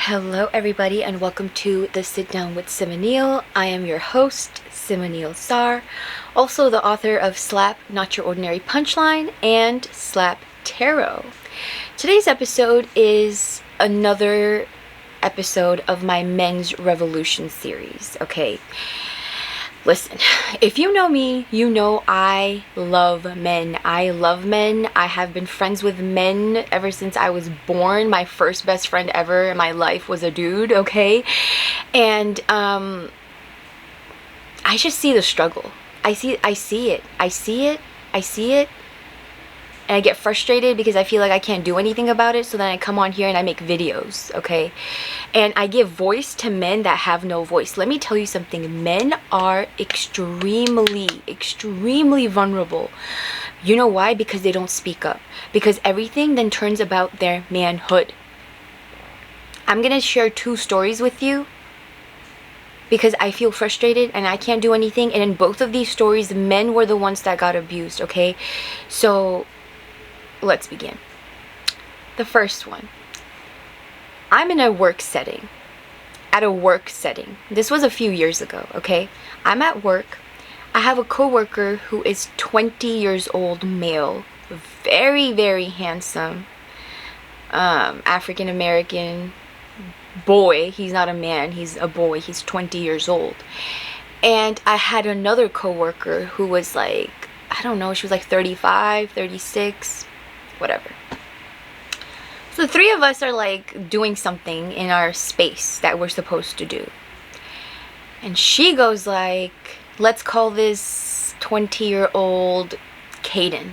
Hello, everybody, and welcome to the Sit Down with Simonil. I am your host, Simonil Sar, also the author of Slap Not Your Ordinary Punchline and Slap Tarot. Today's episode is another episode of my Men's Revolution series, okay? Listen, if you know me, you know I love men. I love men. I have been friends with men ever since I was born. My first best friend ever in my life was a dude, okay? And I just see the struggle. I see it. And I get frustrated because I feel like I can't do anything about it, so then I come on here and I make videos, okay? And I give voice to men that have no voice. Let me tell you something. Men are extremely vulnerable. You know why? Because they don't speak up. Because everything then turns about their manhood. I'm gonna share two stories with you because I feel frustrated and I can't do anything. And in both of these stories, men were the ones that got abused, okay? So let's begin. The first one. I'm in a work setting. At a work setting. This was a few years ago, okay? I'm at work. I have a coworker who is 20 years old, male. Very handsome. African American boy. He's not a man, he's a boy. He's 20 years old. And I had another coworker who was like, I don't know, she was like 35, 36, whatever. So the three of us are like doing something in our space that we're supposed to do. And she goes like, let's call this 20-year-old Caden.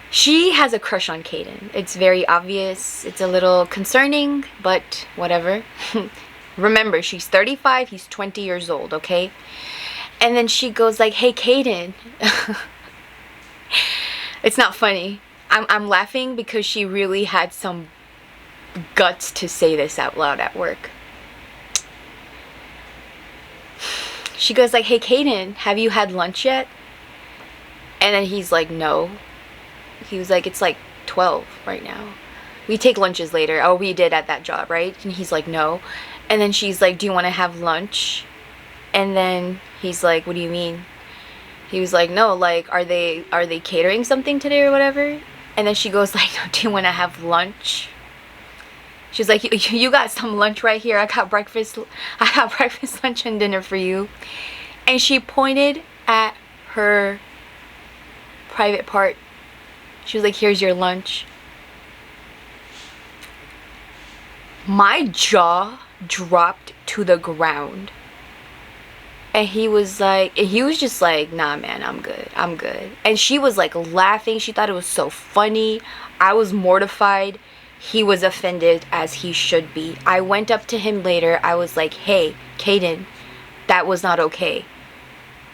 She has a crush on Caden. It's very obvious. It's a little concerning, but whatever. Remember, she's 35, he's 20 years old, okay? And then she goes like, hey, Caden. It's not funny. I'm laughing because she really had some guts to say this out loud at work. She goes like, hey, Caden, have you had lunch yet? And then he's like, no. He was like, it's like 12 right now. We take lunches later. Oh, we did at that job, right? And he's like, no. And then she's like, do you want to have lunch? And then he's like, what do you mean? He was like, no, like, are they catering something today or whatever? And then she goes like, do you want to have lunch? She's like, you got some lunch right here. I got breakfast, lunch, and dinner for you. And she pointed at her private part. She was like, here's your lunch. My jaw dropped to the ground. And he was just like, nah, man, I'm good. And she was like laughing. She thought it was so funny. I was mortified. He was offended, as he should be. I went up to him later. I was like, hey, Caden, that was not okay.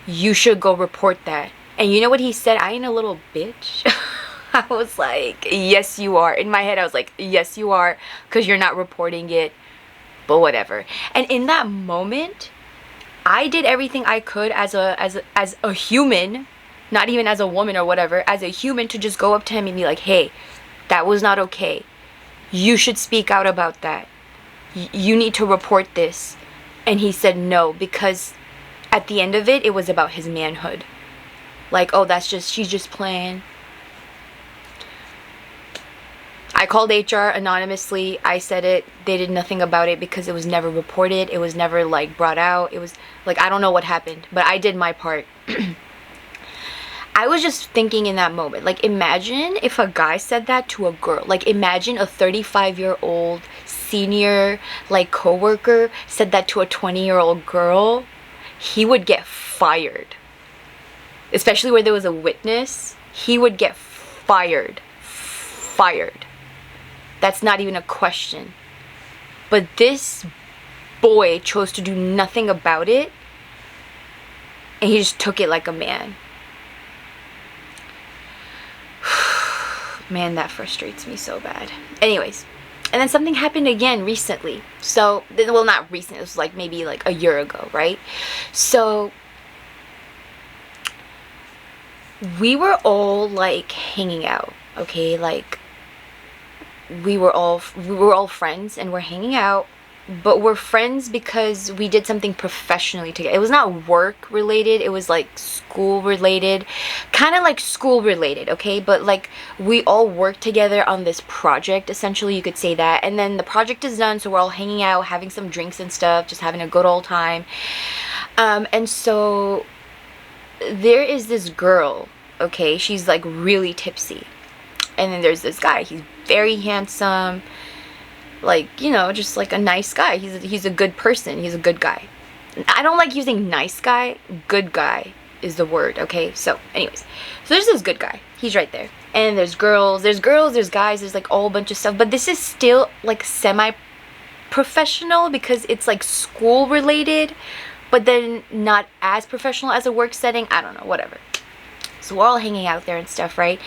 You should go report that. And you know what he said? I ain't a little bitch. I was like, yes, you are. In my head, I was like, yes, you are, because you're not reporting it. But whatever. And in that moment, I did everything I could as a human, not even as a woman or whatever, as a human, to just go up to him and be like, hey, that was not okay. You should speak out about that. You need to report this. And he said no, because at the end of it, it was about his manhood. Like, oh, she's just playing. I called HR anonymously. I said it. They did nothing about it because it was never reported. It was never like brought out. It was like, I don't know what happened, but I did my part. I was just thinking in that moment, like, imagine if a guy said that to a girl. Like, imagine a 35-year-old senior, like, coworker said that to a 20-year-old girl. He would get fired. Especially where there was a witness. He would get fired. That's not even a question. But this boy chose to do nothing about it. And he just took it like a man. Man, that frustrates me so bad. Anyways. And then something happened again recently. So, well, not recent. It was like maybe like a year ago, right? So, we were all like hanging out. Okay? Like, we were all friends and we're hanging out, but we're friends because we did something professionally together. It was not work related, it was like school related, kind of like school related, okay? But like we all worked together on this project, essentially, you could say that. And then the project is done, so we're all hanging out, having some drinks and stuff, just having a good old time. And so there is this girl, okay? She's like really tipsy. And then there's this guy, he's very handsome, like, you know, just like a nice guy. He's a good person, he's a good guy. I don't like using nice guy, good guy is the word, okay? So anyways, so there's this good guy, he's right there. And there's girls, there's guys, there's like a whole bunch of stuff. But this is still like semi-professional because it's like school related, but then not as professional as a work setting. I don't know, whatever. So we're all hanging out there and stuff, right?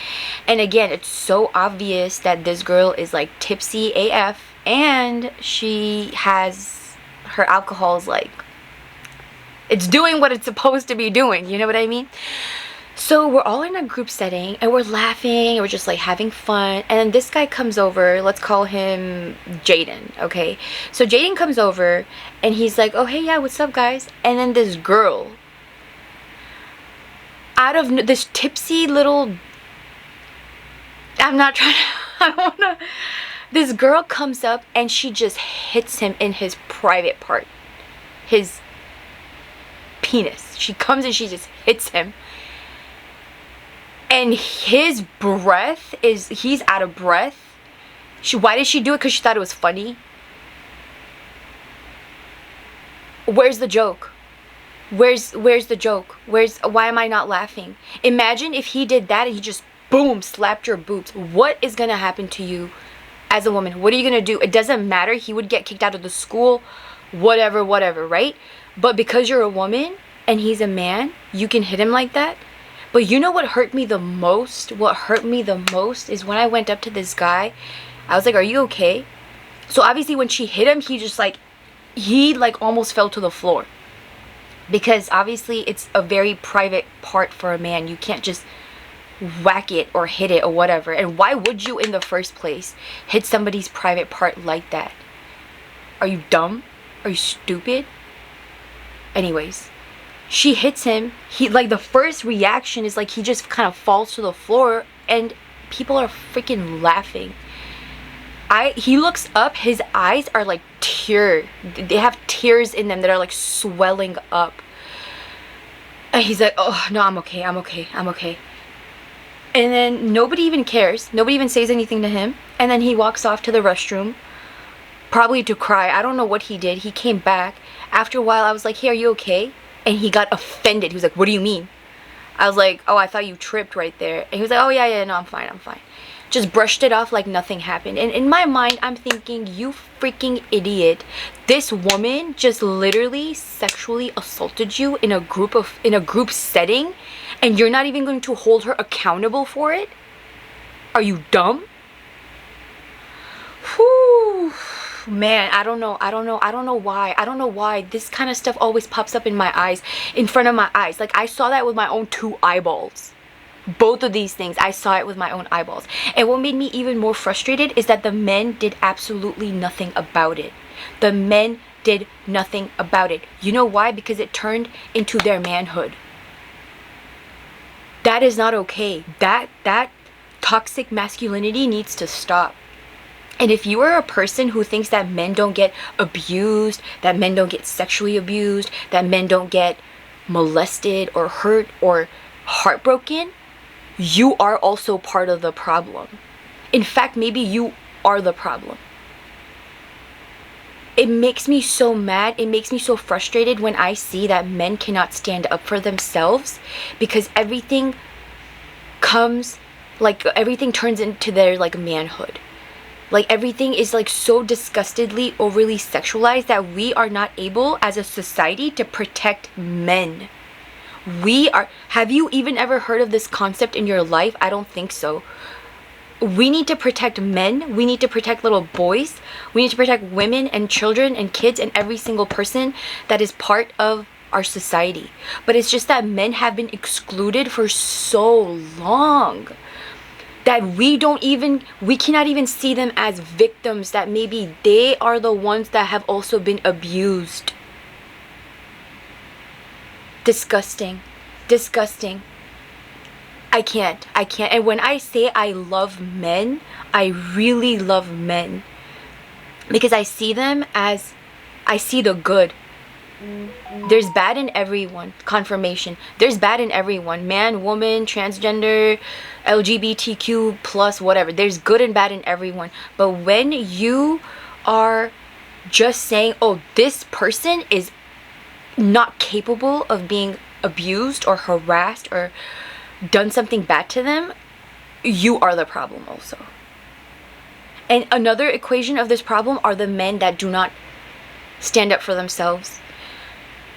And again, it's so obvious that this girl is like tipsy AF, and she has her alcohol's like, it's doing what it's supposed to be doing, you know what I mean? So we're all in a group setting and we're laughing and we're just like having fun. And then this guy comes over, let's call him Jaden, okay? So Jaden comes over and he's like, oh hey, yeah, what's up guys? And then this girl, out of this tipsy little, I'm not trying to, I don't wanna, this girl comes up and she just hits him in his private part, his penis. She comes and she just hits him, and his breath is, he's out of breath. Why did she do it? Because she thought it was funny. Where's the joke? Where's the joke? Why am I not laughing? Imagine if he did that and he just boom slapped your boobs. What is gonna happen to you as a woman? What are you gonna do? It doesn't matter. He would get kicked out of the school, whatever, right? But because you're a woman and he's a man, you can hit him like that. But you know what hurt me the most? What hurt me the most is when I went up to this guy, I was like, are you okay? So obviously when she hit him, he almost fell to the floor. Because obviously it's a very private part for a man. You can't just whack it or hit it or whatever. And why would you in the first place hit somebody's private part like that? Are you dumb? Are you stupid? Anyways, she hits him. He, like, the first reaction is like he just kind of falls to the floor and people are freaking laughing. He looks up, his eyes are like they have tears in them that are like swelling up. And he's like, oh no, I'm okay. And then nobody even cares. Nobody even says anything to him. And then he walks off to the restroom, probably to cry. I don't know what he did. He came back. After a while, I was like, hey, are you okay? And he got offended. He was like, what do you mean? I was like, oh, I thought you tripped right there. And he was like, oh yeah, no, I'm fine. Just brushed it off like nothing happened. And in my mind, I'm thinking, you freaking idiot. This woman just literally sexually assaulted you in a group setting, and you're not even going to hold her accountable for it? Are you dumb? Whew. Man, I don't know why this kind of stuff always pops up in my eyes, in front of my eyes. Like, I saw that with my own 2 eyeballs. Both of these things, I saw it with my own eyeballs. And what made me even more frustrated is that the men did absolutely nothing about it. The men did nothing about it. You know why? Because it turned into their manhood. That is not okay. That toxic masculinity needs to stop. And if you are a person who thinks that men don't get abused, that men don't get sexually abused, that men don't get molested or hurt or heartbroken, you are also part of the problem. In fact, maybe you are the problem. It makes me so mad. It makes me so frustrated when I see that men cannot stand up for themselves, because everything turns into their like manhood. Like, everything is like so disgustedly overly sexualized that we are not able as a society to protect men. Have you even ever heard of this concept in your life? I don't think so. We need to protect men. We need to protect little boys. We need to protect women and children and kids and every single person that is part of our society. But it's just that men have been excluded for so long that we cannot even see them as victims, that maybe they are the ones that have also been abused. Disgusting. Disgusting. I can't. And when I say I love men, I really love men, because I see them as, I see the good. There's bad in everyone. Confirmation. There's bad in everyone. Man, woman, transgender, LGBTQ plus, whatever. There's good and bad in everyone. But when you are just saying, oh, this person is not capable of being abused or harassed or done something bad to them, you are the problem also. And another equation of this problem are the men that do not stand up for themselves.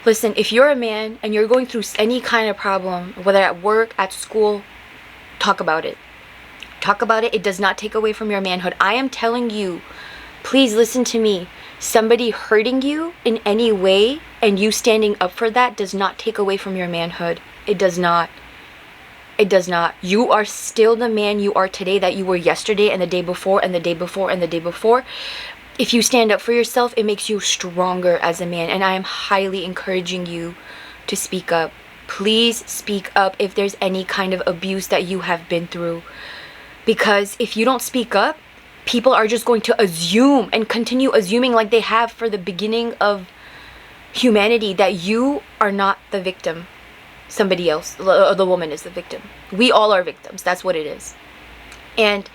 Listen, if you're a man and you're going through any kind of problem, whether at work, at school, talk about it. Talk about it. It does not take away from your manhood. I am telling you, please listen to me. Somebody hurting you in any way and you standing up for that does not take away from your manhood. It does not. It does not. You are still the man you are today that you were yesterday and the day before and the day before and the day before. If you stand up for yourself, it makes you stronger as a man. And I am highly encouraging you to speak up. Please speak up if there's any kind of abuse that you have been through. Because if you don't speak up, people are just going to assume and continue assuming, like they have for the beginning of humanity, that you are not the victim. Somebody else, the woman, is the victim. We all are victims. That's what it is. And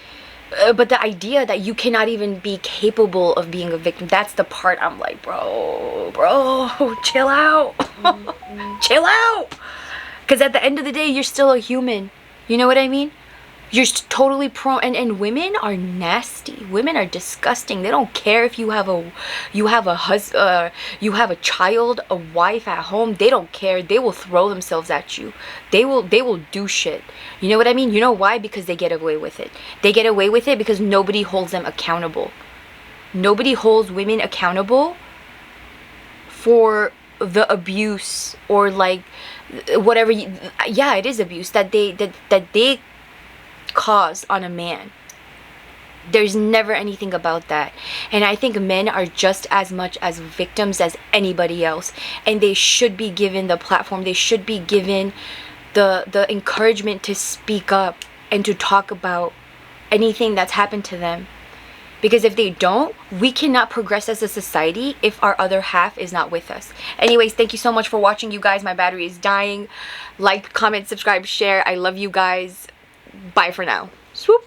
but the idea that you cannot even be capable of being a victim, that's the part I'm like, bro, chill out. Chill out. Because at the end of the day, you're still a human. You know what I mean? You're totally prone, and women are nasty. Women are disgusting. They don't care if you have a husband, you have a child, a wife at home. They don't care. They will throw themselves at you. They will do shit. You know what I mean? You know why? Because they get away with it. They get away with it because nobody holds them accountable. Nobody holds women accountable for the abuse, or like whatever. Yeah, it is abuse that they cause on a man. There's never anything about that. And I think men are just as much as victims as anybody else, and they should be given the platform. They should be given the encouragement to speak up and to talk about anything that's happened to them. Because if they don't, we cannot progress as a society if our other half is not with us. Anyways, thank you so much for watching, you guys. My battery is dying. Like, comment, subscribe, share. I love you guys. Bye for now. Swoop.